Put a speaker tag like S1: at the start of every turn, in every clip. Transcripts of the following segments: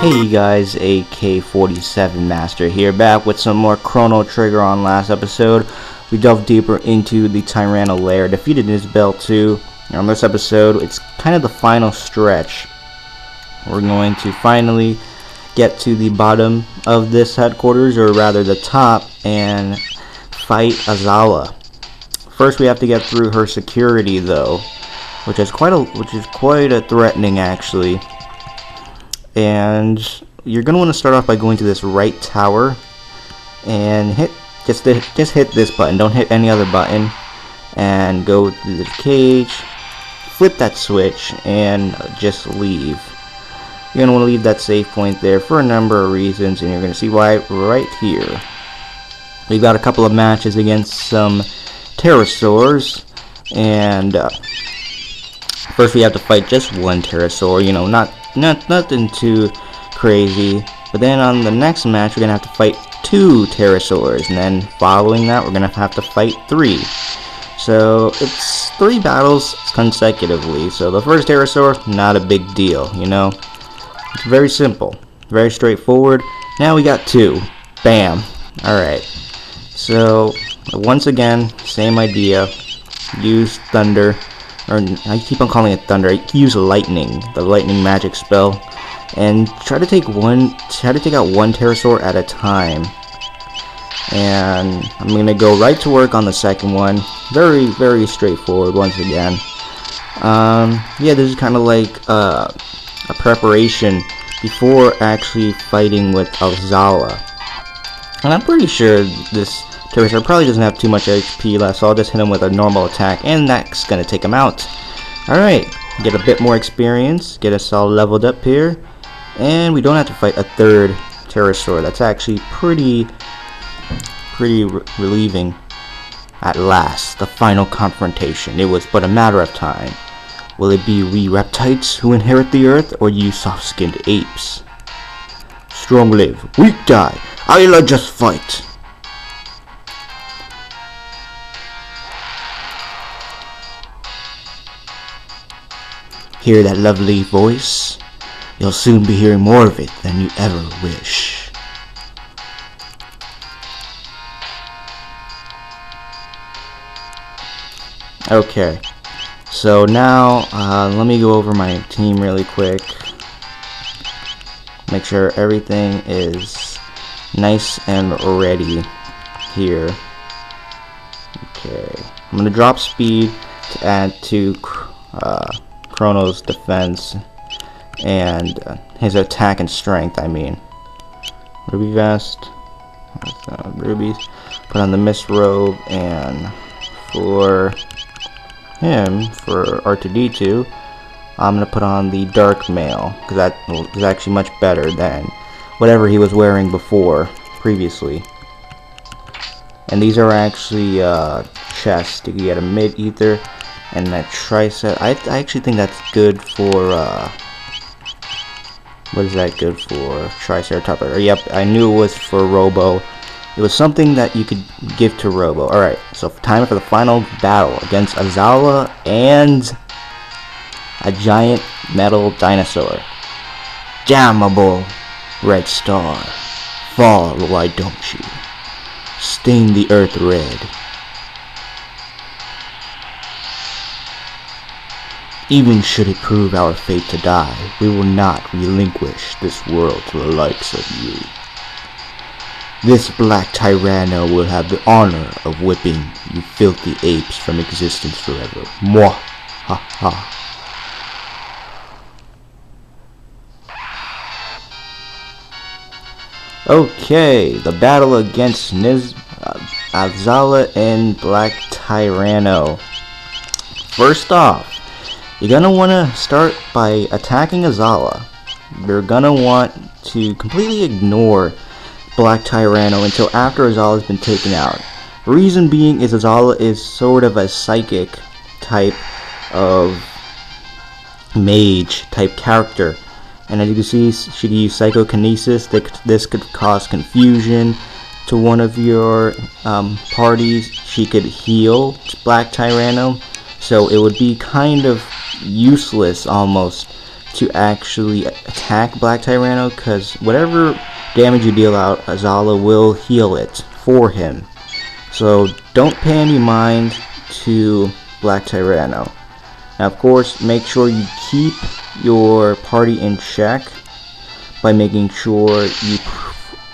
S1: Hey guys, AK-47 Master here, back with some more Chrono Trigger. On last episode, we delved deeper into the Tyranno lair, defeated Isabel 2, and on this episode, it's kind of the final stretch. We're going to finally get to the bottom of this headquarters, or rather the top, and fight Azala. First, we have to get through her security, though, which is quite a threatening, actually. And you're gonna want to start off by going to this right tower and just hit this button. Don't hit any other button, and go to the cage, flip that switch, and just leave. You're gonna want to leave that save point there for a number of reasons, and you're gonna see why right here. We've got a couple of matches against some pterosaurs, and first we have to fight just one pterosaur. You know, nothing too crazy. But then on the next match, we're gonna have to fight 2 pterosaurs, and then following that, we're gonna have to fight 3. So it's 3 battles consecutively. So the first pterosaur, not a big deal, you know. It's very simple, very straightforward. Now we got 2. Bam. Alright. So once again, same idea. Use thunder. Or I keep on calling it thunder. I use lightning, the lightning magic spell, and try to take out one pterosaur at a time. And I'm gonna go right to work on the second one. Very, very straightforward once again. Yeah, this is kind of like a preparation before actually fighting with Azala. And I'm pretty sure this pterosaur probably doesn't have too much HP left, so I'll just hit him with a normal attack, and that's gonna take him out. Alright, get a bit more experience, get us all leveled up here, and we don't have to fight a 3rd pterosaur. That's actually pretty relieving. At last, the final confrontation. It was but a matter of time. Will it be we reptiles who inherit the earth, or you soft-skinned apes? Strong live, weak die. I'll just fight. Hear that lovely voice? You'll soon be hearing more of it than you ever wish. Okay, so now let me go over my team really quick. Make sure everything is nice and ready here. Okay, I'm gonna drop speed to add to Chrono's defense and his attack and strength. I mean, Ruby vest, rubies. Put on the mist robe, and for him, for R2D2, I'm gonna put on the dark mail, because that is actually much better than whatever he was wearing previously. And these are actually chests. You can get a mid ether and that tricep. I actually think that's good for what is that good for? Triceratops. Yep, I knew it was for Robo. It was something that you could give to Robo. Alright, so time for the final battle against Azala and a giant metal dinosaur. Damnable red star, fall, why don't you? Stain the earth red. Even should it prove our fate to die, we will not relinquish this world to the likes of you. This black Tyranno will have the honor of whipping you filthy apes from existence forever. Mwah! Ha ha. Okay, the battle against Azala and Black Tyranno. First off, you're gonna want to start by attacking Azala. You're gonna want to completely ignore Black Tyranno until after Azala has been taken out. Reason being is Azala is sort of a psychic type of mage type character. And as you can see, she can use psychokinesis. This could cause confusion to one of your parties. She could heal Black Tyranno, so it would be kind of useless almost to actually attack Black Tyranno, because whatever damage you deal out, Azala will heal it for him. So don't pay any mind to Black Tyranno. Now, of course, make sure you keep your party in check by making sure you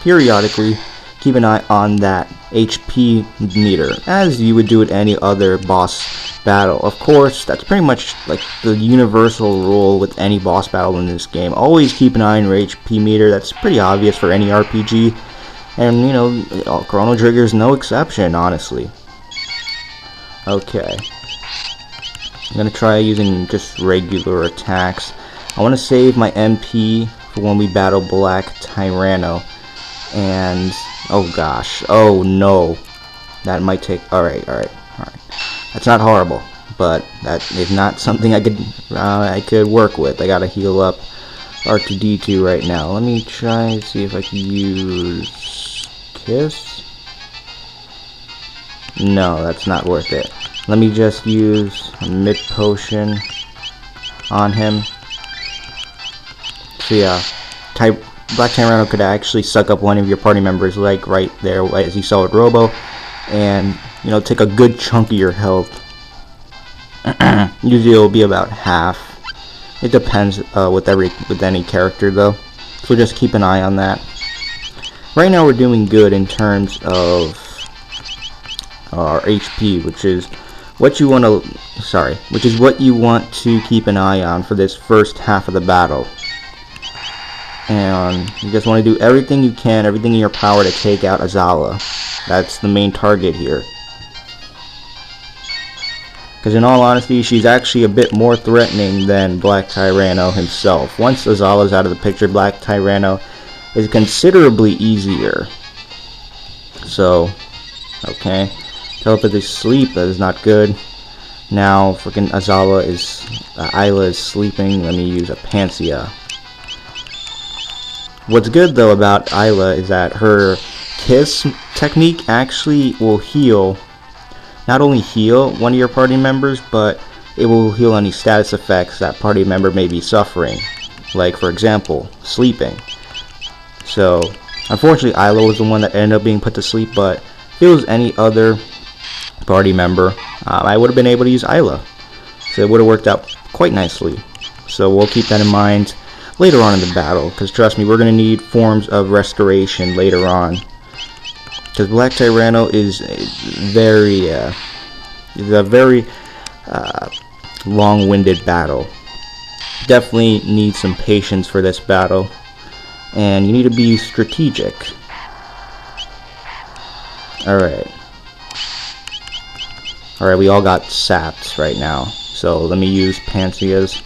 S1: periodically keep an eye on that HP meter, as you would do at any other boss battle. Of course, that's pretty much like the universal rule with any boss battle in this game. Always keep an eye on your HP meter. That's pretty obvious for any RPG, and you know, Chrono Trigger is no exception, honestly. Okay, I'm gonna try using just regular attacks. I want to save my MP for when we battle Black Tyranno. And oh gosh, oh no, that might take. All right. That's not horrible, but that is not something I could work with. I gotta heal up R2D2 right now. Let me try and see if I can use Kiss. No, that's not worth it. Let me just use a mid potion on him. So yeah, Black Tyranno could actually suck up one of your party members, like right there, as you saw with Robo, and you know, take a good chunk of your health. Usually it'll be about half. It depends with any character though, so just keep an eye on that. Right now we're doing good in terms of our HP, which is what you want to keep an eye on for this first half of the battle. And you just want to do everything you can, everything in your power to take out Azala. That's the main target here. Because in all honesty, she's actually a bit more threatening than Black Tyranno himself. Once Azala's out of the picture, Black Tyranno is considerably easier. So, okay. Telepathic sleep, that is not good. Now, freaking Azala is, Ayla is sleeping. Let me use a Panacea. What's good though about Ayla is that her Kiss technique actually will heal, not only heal one of your party members, but it will heal any status effects that party member may be suffering, like for example, sleeping. So unfortunately Ayla was the one that ended up being put to sleep, but if it was any other party member, I would have been able to use Ayla, so it would have worked out quite nicely. So we'll keep that in mind later on in the battle, because trust me, we're going to need forms of restoration later on, because Black Tyranno is a very long-winded battle. Definitely need some patience for this battle, and you need to be strategic. Alright, we all got saps right now, so let me use Panaceas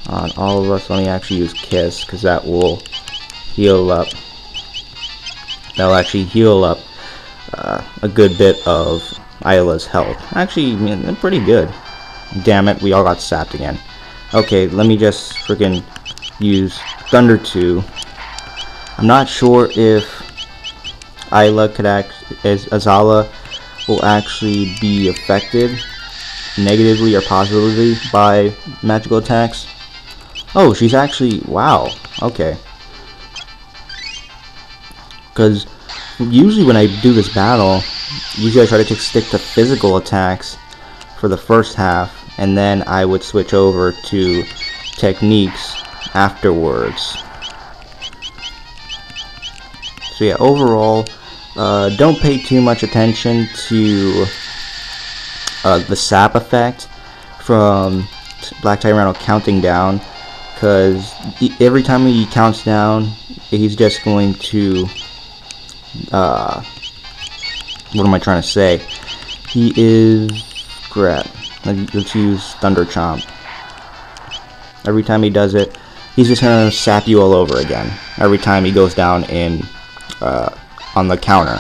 S1: on all of us. Let me actually use Kiss, because that will heal up. That'll actually heal up a good bit of Ayla's health. Actually, they're pretty good. Damn it, we all got sapped again. Okay, let me just freaking use Thunder 2. I'm not sure if Ayla could Azala will actually be affected negatively or positively by magical attacks. Oh, she's actually, wow, okay. Because usually when I do this battle, usually I try to stick to physical attacks for the first half, and then I would switch over to techniques afterwards. So yeah, overall, don't pay too much attention to the sap effect from Black Tyranno counting down, because every time he counts down, he's just going to, what am I trying to say? He is, crap, let's use Thunder Chomp. Every time he does it, he's just going to sap you all over again, every time he goes down in, on the counter.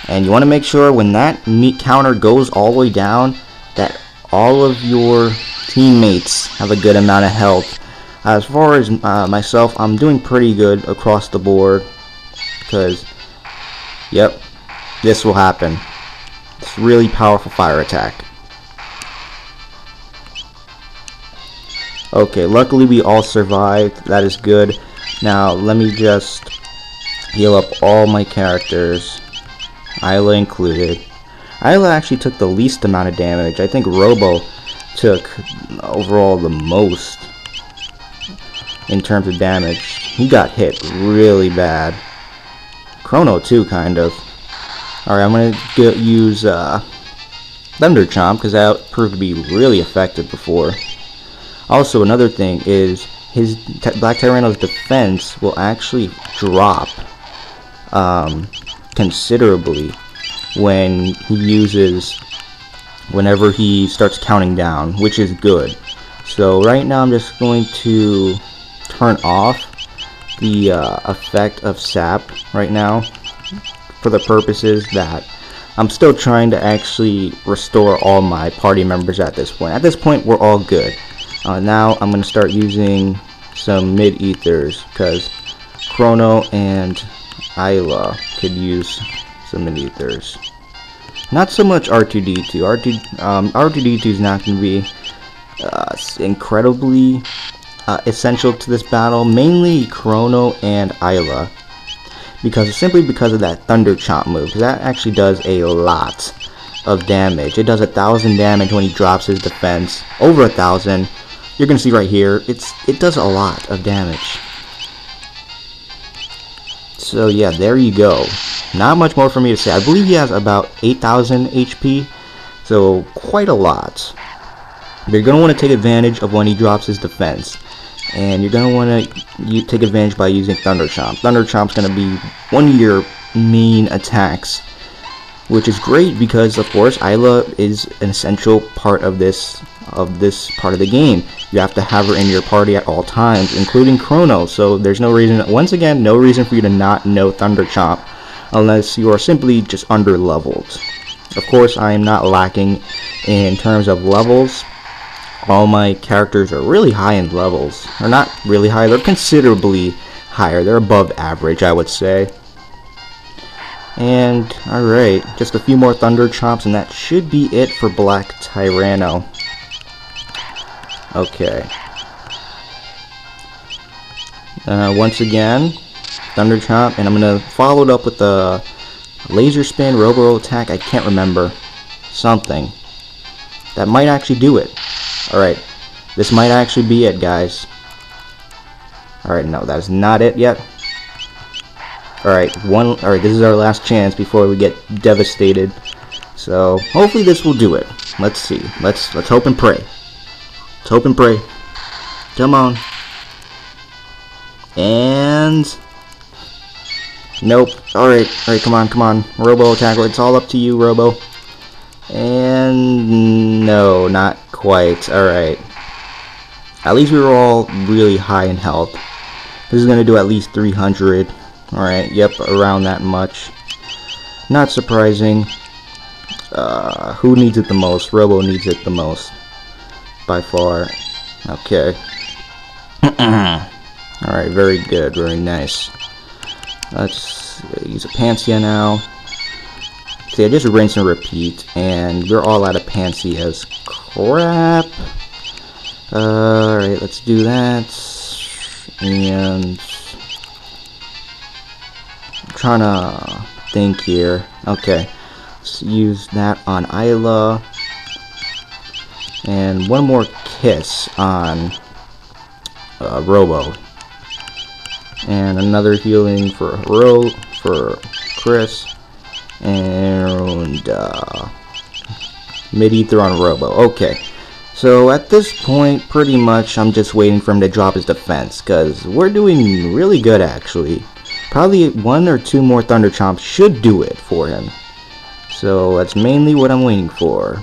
S1: And you want to make sure when that meat counter goes all the way down, that all of your teammates have a good amount of health. As far as myself, I'm doing pretty good across the board, because, yep, this will happen. It's a really powerful fire attack. Okay, luckily we all survived. That is good. Now let me just heal up all my characters, Isla included. Isla actually took the least amount of damage. I think Robo took overall the most in terms of damage. He got hit really bad. Chrono too, kind of. Alright, I'm gonna use Thunder Chomp, because that proved to be really effective before. Also, another thing is his Black Tyranno's defense will actually drop considerably whenever he starts counting down, which is good. So right now I'm just going to turn off the effect of sap right now, for the purposes that I'm still trying to actually restore all my party members at this point. At this point we're all good. Now I'm going to start using some mid-ethers, because Chrono and Isla could use some mid-ethers. Not so much R2-D2. R2-D2 is not going to be incredibly essential to this battle. Mainly Chrono and Isla, simply because of that Thunder Chomp move. Because that actually does a lot of damage. It does 1,000 damage when he drops his defense. Over 1,000. You're gonna see right here, it does a lot of damage. So yeah, there you go. Not much more for me to say. I believe he has about 8,000 HP, so quite a lot. But you're gonna want to take advantage of when he drops his defense, and you're gonna want to take advantage by using Thunder Chomp. Thunder Chomp's gonna be one of your main attacks, which is great because, of course, Isla is an essential part of this part of the game. You have to have her in your party at all times, including Chrono. So there's no reason, once again, no reason for you to not know Thunder Chomp, unless you are simply just under leveled. Of course, I am not lacking in terms of levels. All my characters are really high in levels. They're not really high, they're considerably higher. They're above average, I would say. And alright, just a few more Thunder Chomps and that should be it for Black Tyranno. Okay. Once again, Thunder Chomp, and I'm gonna follow it up with the Laser Spin, Robo Attack. I can't remember. Something. That might actually do it. Alright, this might actually be it, guys. Alright, no, that is not it yet. Alright, this is our last chance before we get devastated. So, hopefully this will do it. Let's see. Let's hope and pray. Let's hope and pray. Come on. And nope. Alright, come on. Robo attack. It's all up to you, Robo. And no, not quite. Alright. At least we were all really high in health. This is gonna do at least 300. Alright, yep, around that much. Not surprising. Who needs it the most? Robo needs it the most. By far. Okay. Alright, very good, very nice. Let's use a Pansia now. See, I just rinse and repeat, and we're all out of Pansias. Crap. Alright, let's do that. And I'm trying to think here. Okay. Let's use that on Isla. And one more kiss on Robo. And another healing for Chris. And mid-ether on Robo. Okay. So at this point, pretty much I'm just waiting for him to drop his defense, because we're doing really good actually. Probably one or two more Thunder Chomps should do it for him. So that's mainly what I'm waiting for.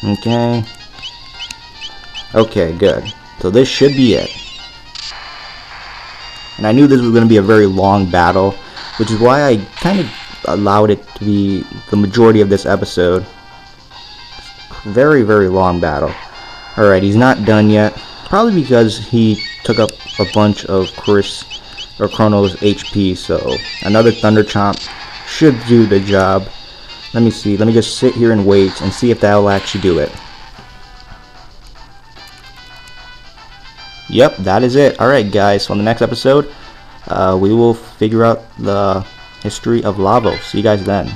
S1: Okay. Okay, good. So this should be it. And I knew this was going to be a very long battle, which is why I kind of allowed it to be the majority of this episode. Very, very long battle. Alright, he's not done yet. Probably because he took up a bunch of Chrono's HP, so another Thunder Chomp should do the job. Let me see. Let me just sit here and wait and see if that will actually do it. Yep, that is it. Alright guys, so on the next episode, we will figure out the history of Lavo. See you guys then.